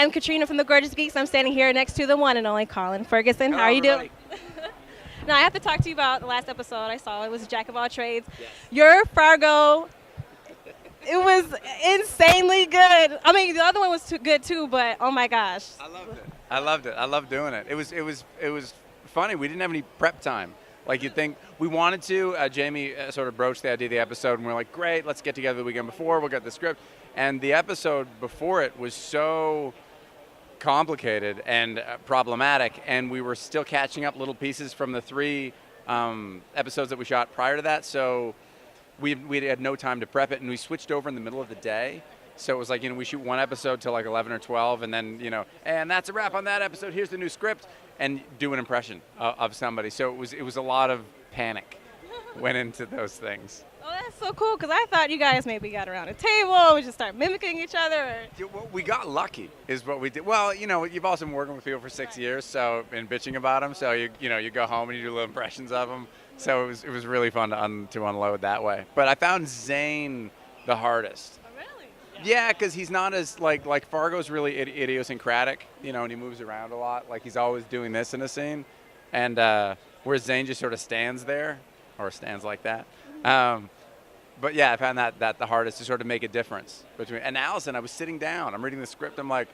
I'm Katrina from the Gorgeous Geeks. I'm standing here next to the one and only Colin Ferguson. How are you doing? Now, I have to talk to you about the last episode I saw. It was Jack of all trades. Yes. Your Fargo, it was insanely good. I mean, the other one was good too, but oh my gosh. I loved it. I loved it. I loved doing it. It was funny. We didn't have any prep time. Like you'd think we wanted to. Jamie sort of broached the idea of the episode, and we're like, great, let's get together the weekend before. We'll get the script. And the episode before it was so complicated and problematic, and we were still catching up little pieces from the 3 episodes that we shot prior to that. So we had no time to prep it, and we switched over in the middle of the day. So it was like, we shoot one episode till like 11 or 12, and then, and that's a wrap on that episode. Here's the new script, and do an impression of somebody. So it was a lot of panic went into those things. Oh, that's so cool, because I thought you guys maybe got around a table and we just start mimicking each other. Or... Yeah, well, we got lucky is what we did. Well, you've also been working with people for 6 years, so and bitching about them. So you go home and you do little impressions of them. So it was really fun to unload that way. But I found Zane the hardest. Oh, really? Yeah, because he's not as like Fargo's really idiosyncratic, and he moves around a lot. Like he's always doing this in a scene, and whereas Zane just sort of stands there or stands like that. But yeah, I found that the hardest to sort of make a difference between. And Allison, I was sitting down. I'm reading the script. I'm like,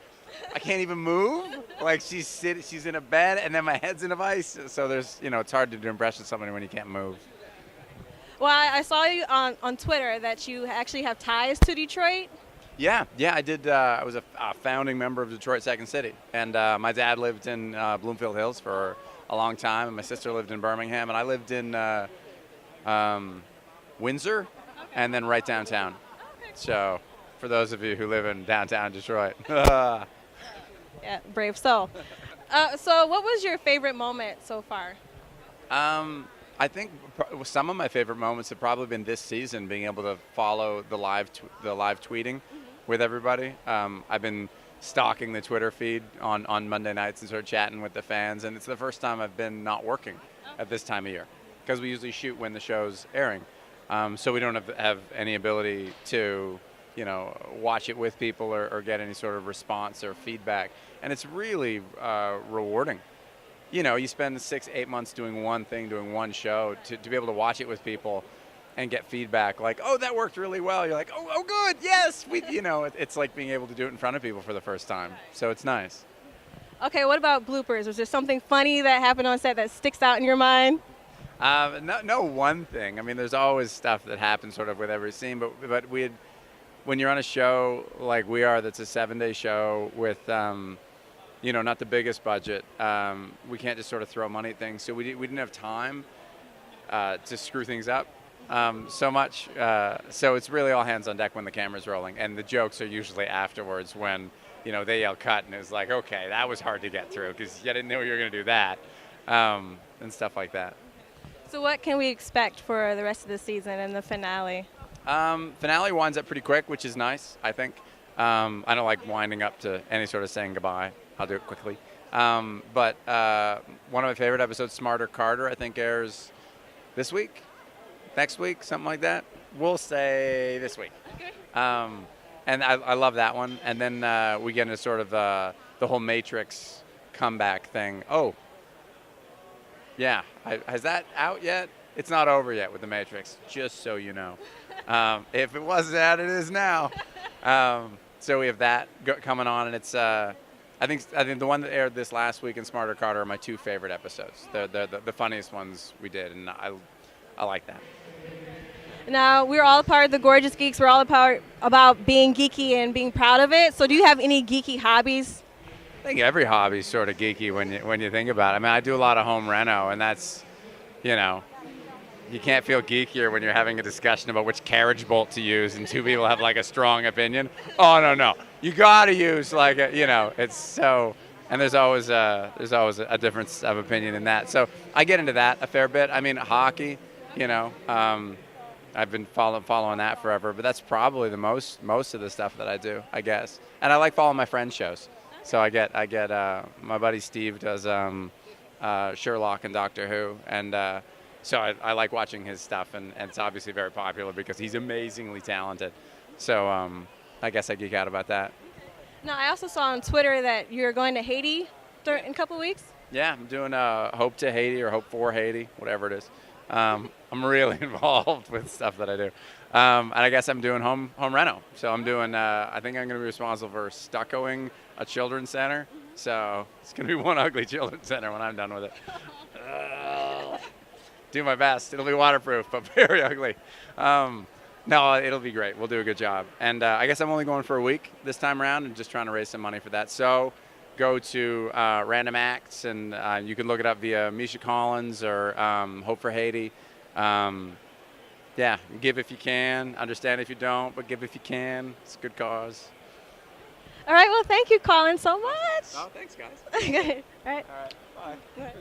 I can't even move. Like she's in a bed, and then my head's in a vice. So there's, it's hard to do impressions of somebody when you can't move. Well, I saw you on Twitter that you actually have ties to Detroit. Yeah, I did. I was a founding member of Detroit Second City, and my dad lived in Bloomfield Hills for a long time, and my sister lived in Birmingham, and I lived in Windsor, and then right downtown. Okay. So, for those of you who live in downtown Detroit. Yeah, brave soul. So what was your favorite moment so far? I think some of my favorite moments have probably been this season, being able to follow the live tweeting with everybody. I've been stalking the Twitter feed on Monday nights and sort of chatting with the fans, and it's the first time I've been not working at this time of year, because we usually shoot when the show's airing. So we don't have any ability to, watch it with people or get any sort of response or feedback. And it's really rewarding. You spend 6-8 months doing one thing, doing one show, to be able to watch it with people and get feedback like, oh, that worked really well. You're like, oh good, yes. It's like being able to do it in front of people for the first time. So it's nice. Okay, what about bloopers? Was there something funny that happened on set that sticks out in your mind? No one thing. I mean, there's always stuff that happens sort of with every scene, but when you're on a show like we are, that's a 7-day show with, not the biggest budget, we can't just sort of throw money at things. So we didn't have time to screw things up so much. So it's really all hands on deck when the camera's rolling, and the jokes are usually afterwards when, they yell cut, and it's like, okay, that was hard to get through because you didn't know you were going to do that, and stuff like that. So what can we expect for the rest of the season and the finale? Finale winds up pretty quick, which is nice, I think. I don't like winding up to any sort of saying goodbye. I'll do it quickly. But one of my favorite episodes, Smarter Carter, I think airs this week, next week, something like that. We'll say this week. Okay. And I love that one. And then we get into sort of the whole Matrix comeback thing. Oh, yeah. Has that out yet? It's not over yet with the Matrix, just so you know. If it wasn't out, it is now. So we have that coming on, and it's I think the one that aired this last week and Smarter Carter are my 2 favorite episodes. They're the funniest ones we did, and I like that. Now, we're all a part of the Gorgeous Geeks. We're all a part about being geeky and being proud of it. So do you have any geeky hobbies? I think every hobby is sort of geeky when you think about it. I mean, I do a lot of home reno, and that's, you can't feel geekier when you're having a discussion about which carriage bolt to use and 2 people have like a strong opinion. Oh, no. You got to use it's so, and there's always a difference of opinion in that. So I get into that a fair bit. I mean, hockey, I've been following that forever, but that's probably the most of the stuff that I do, I guess. And I like following my friends' shows. So I get my buddy Steve does Sherlock and Doctor Who, and so I like watching his stuff, and it's obviously very popular because he's amazingly talented. So I guess I geek out about that. Now, I also saw on Twitter that you're going to Haiti in a couple of weeks. Yeah, I'm doing Hope to Haiti or Hope for Haiti, whatever it is. I'm really involved with stuff that I do. And I guess I'm doing home reno. So I'm doing, I think I'm going to be responsible for stuccoing a children's center. So it's going to be one ugly children's center when I'm done with it. Do my best. It'll be waterproof, but very ugly. No, it'll be great. We'll do a good job. And I guess I'm only going for a week this time around and just trying to raise some money for that. So go to Random Acts, and you can look it up via Misha Collins or Hope for Haiti. Yeah, give if you can. Understand if you don't, but give if you can. It's a good cause. All right. Well, thank you, Colin, so much. Oh, thanks, guys. Okay. All right. All right. Bye. All right.